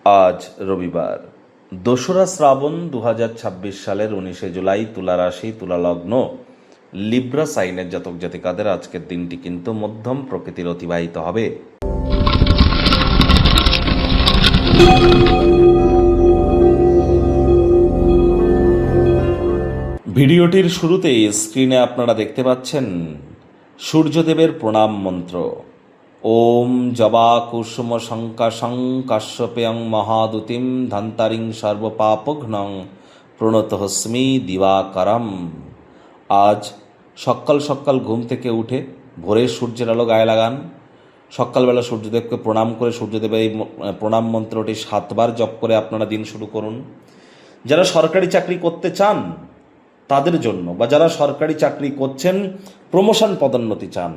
আজ রবিবার ২রা শ্রাবণ ২০২৬ সালের ১৯শে জুলাই, তুলা রাশি, তুলা লগ্ন, লিব্রা সাইনের জাতক জাতিকাদের আজকের দিনটি কিন্তু মধ্যম প্রকৃতির অতিবাহিত হবে। ভিডিওটির শুরুতেই স্ক্রিনে আপনারা দেখতে পাচ্ছেন সূর্যদেবের প্রণাম মন্ত্র। ওম জবা কুসুম শঙ্কাশং কাশ্যপেয়ং মহাদুতিম ধন্তারিং সর্বপাপঘ্নং প্রণতহস্মি দিবাকরম। আজ সকাল সকাল ঘুম থেকে উঠে ভোরের সূর্যের আলো গায়ে লাগান। সকালবেলা সূর্যদেবকে প্রণাম করে সূর্যদেবের এই প্রণাম মন্ত্রটি 7 বার জপ করে আপনারা দিন শুরু করুন। যারা সরকারি চাকরি করতে চান তাদের জন্য, বা যারা সরকারি চাকরি করছেন প্রমোশন পদোন্নতি চান,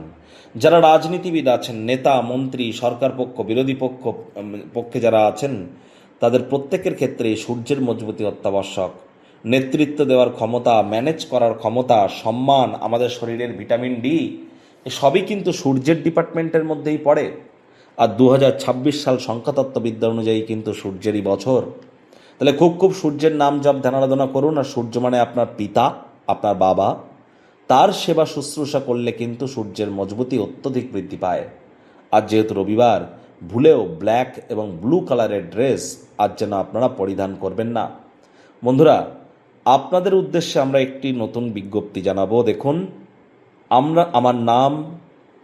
যারা রাজনীতিবিদ আছেন, নেতা মন্ত্রী, সরকার পক্ষ বিরোধী পক্ষে যারা আছেন, তাদের প্রত্যেকের ক্ষেত্রে সূর্যের মজবুতি অত্যাবশ্যক। নেতৃত্ব দেওয়ার ক্ষমতা, ম্যানেজ করার ক্ষমতা, সম্মান, আমাদের শরীরের ভিটামিন ডি, সবই কিন্তু সূর্যের ডিপার্টমেন্টের মধ্যেই পড়ে। আর 2026 সাল সংখ্যাতত্ত্ববিদ্যা অনুযায়ী কিন্তু সূর্যেরই বছর। তাহলে খুব সূর্যের নাম জপ ধ্যান আরাধনা করুন। আর সূর্য মানে আপনার পিতা, আপনার বাবা, তার সেবা শুশ্রূষা করলে কিন্তু সূর্যের মজবুতি অত্যধিক বৃদ্ধি পায়। আর যেহেতু রবিবার, ভুলেও ব্ল্যাক এবং ব্লু কালারের ড্রেস আজ যেন আপনারা পরিধান করবেন না। বন্ধুরা, আপনাদের উদ্দেশ্যে আমরা একটি নতুন বিজ্ঞপ্তি জানাবো। দেখুন, আমার নাম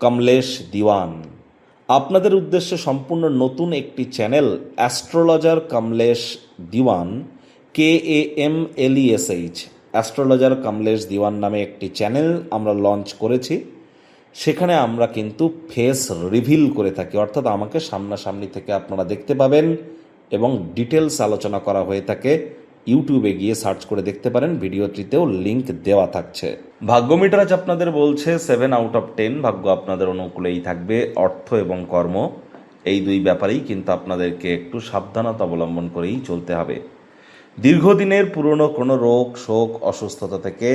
কমলেশ দিওয়ান। আপনাদের উদ্দেশ্যে সম্পূর্ণ নতুন একটি চ্যানেল, অ্যাস্ট্রোলজার কমলেশ দিওয়ান, KAMLESH, অ্যাস্ট্রোলজার কমলেশ দিওয়ান নামে একটি চ্যানেল আমরা লঞ্চ করেছি। সেখানে আমরা কিন্তু ফেস রিভিল করে থাকি, অর্থাৎ আমাকে সামনাসামনি থেকে আপনারা দেখতে পাবেন এবং ডিটেলস আলোচনা করা হয়ে থাকে। ইউটিউবে গিয়ে সার্চ করে দেখতে পারেন, ভিডিওটিতেও লিংক দেওয়া থাকছে। ভাগ্যমিটার আজ আপনাদের বলছে 7 আউট অফ 10, ভাগ্য আপনাদের অনুকূলেই থাকবে। অর্থ এবং কর্ম, এই দুই ব্যাপারেই কিন্তু আপনাদেরকে একটু সাবধানতা অবলম্বন করেই চলতে হবে। দীর্ঘদিনের পুরনো কোনো রোগ, শোক, অসুস্থতা থেকে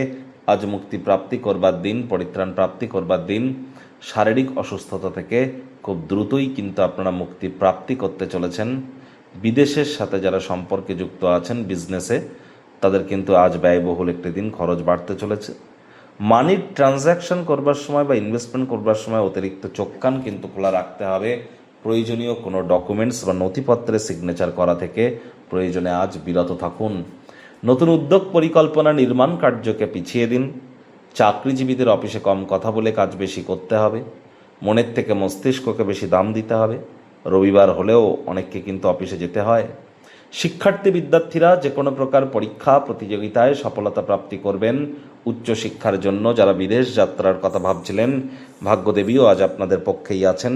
আজ মুক্তি প্রাপ্তি করবার দিন, পরিত্রাণ প্রাপ্তি করবার দিন। শারীরিক অসুস্থতা থেকে খুব দ্রুতই কিন্তু আপনারা মুক্তি প্রাপ্তি করতে চলেছেন। বিদেশের সাথে যারা সম্পর্কে যুক্ত আছেন বিজনেসে, তাদের কিন্তু আজ ব্যয়বহুল একটি দিন, খরচ বাড়তে চলেছে। মানির ট্রানজ্যাকশন করবার সময় বা ইনভেস্টমেন্ট করবার সময় অতিরিক্ত চোখ কান কিন্তু খোলা রাখতে হবে। প্রয়োজনীয় কোনো ডকুমেন্টস বা নথিপত্রে সিগনেচার করা থেকে প্রয়োজনে আজ বিরত থাকুন। নতুন উদ্যোগ, পরিকল্পনা, নির্মাণ কার্যকে পিছিয়ে দিন। চাকরিজীবীদের অফিসে কম কথা বলে কাজ বেশি করতে হবে। মনের থেকে মস্তিষ্ককে বেশি দাম দিতে হবে। রবিবার হলেও অনেককে কিন্তু অফিসে যেতে হয়। শিক্ষার্থী বিদ্যার্থীরা যে কোনো প্রকার পরীক্ষা প্রতিযোগিতায় সফলতা প্রাপ্তি করবেন। উচ্চশিক্ষার জন্য যারা বিদেশ যাত্রার কথা ভাবছিলেন, ভাগ্যদেবীও আজ আপনাদের পক্ষেই আছেন।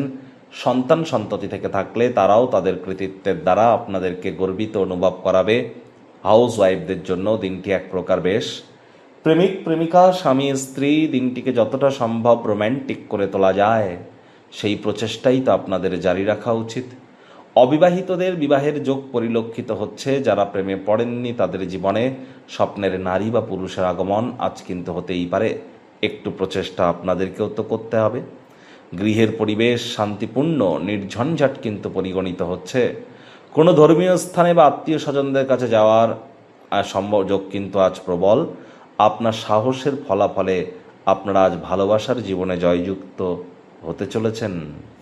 সন্তান সন্ততি থেকে থাকলে তারাও তাদের কৃতিত্বের দ্বারা আপনাদেরকে গর্বিত অনুভব করাবে। হাউস ওয়াইফদের জন্য দিনটি এক প্রকার বেশ। প্রেমিক প্রেমিকা, স্বামী স্ত্রী, দিনটিকে যতটা সম্ভব রোম্যান্টিক করে তোলা যায় সেই প্রচেষ্টাই তো আপনাদের জারি রাখা উচিত। অবিবাহিতদের বিবাহের যোগ পরিলক্ষিত হচ্ছে। যারা প্রেমে পড়েননি তাদের জীবনে স্বপ্নের নারী বা পুরুষের আগমন আজ কিন্তু হতেই পারে। একটু প্রচেষ্টা আপনাদেরকেও তো করতে হবে। গৃহের পরিবেশ শান্তিপূর্ণ, নির্ঝঞ্ঝাট কিন্তু পরিগণিত হচ্ছে। কোনো ধর্মীয় স্থানে বা আত্মীয় স্বজনদের কাছে যাওয়ার সম্ভব কিন্তু আজ প্রবল। আপনার সাহসের ফলাফলে আপনারা আজ ভালোবাসার জীবনে জয়যুক্ত হতে চলেছেন।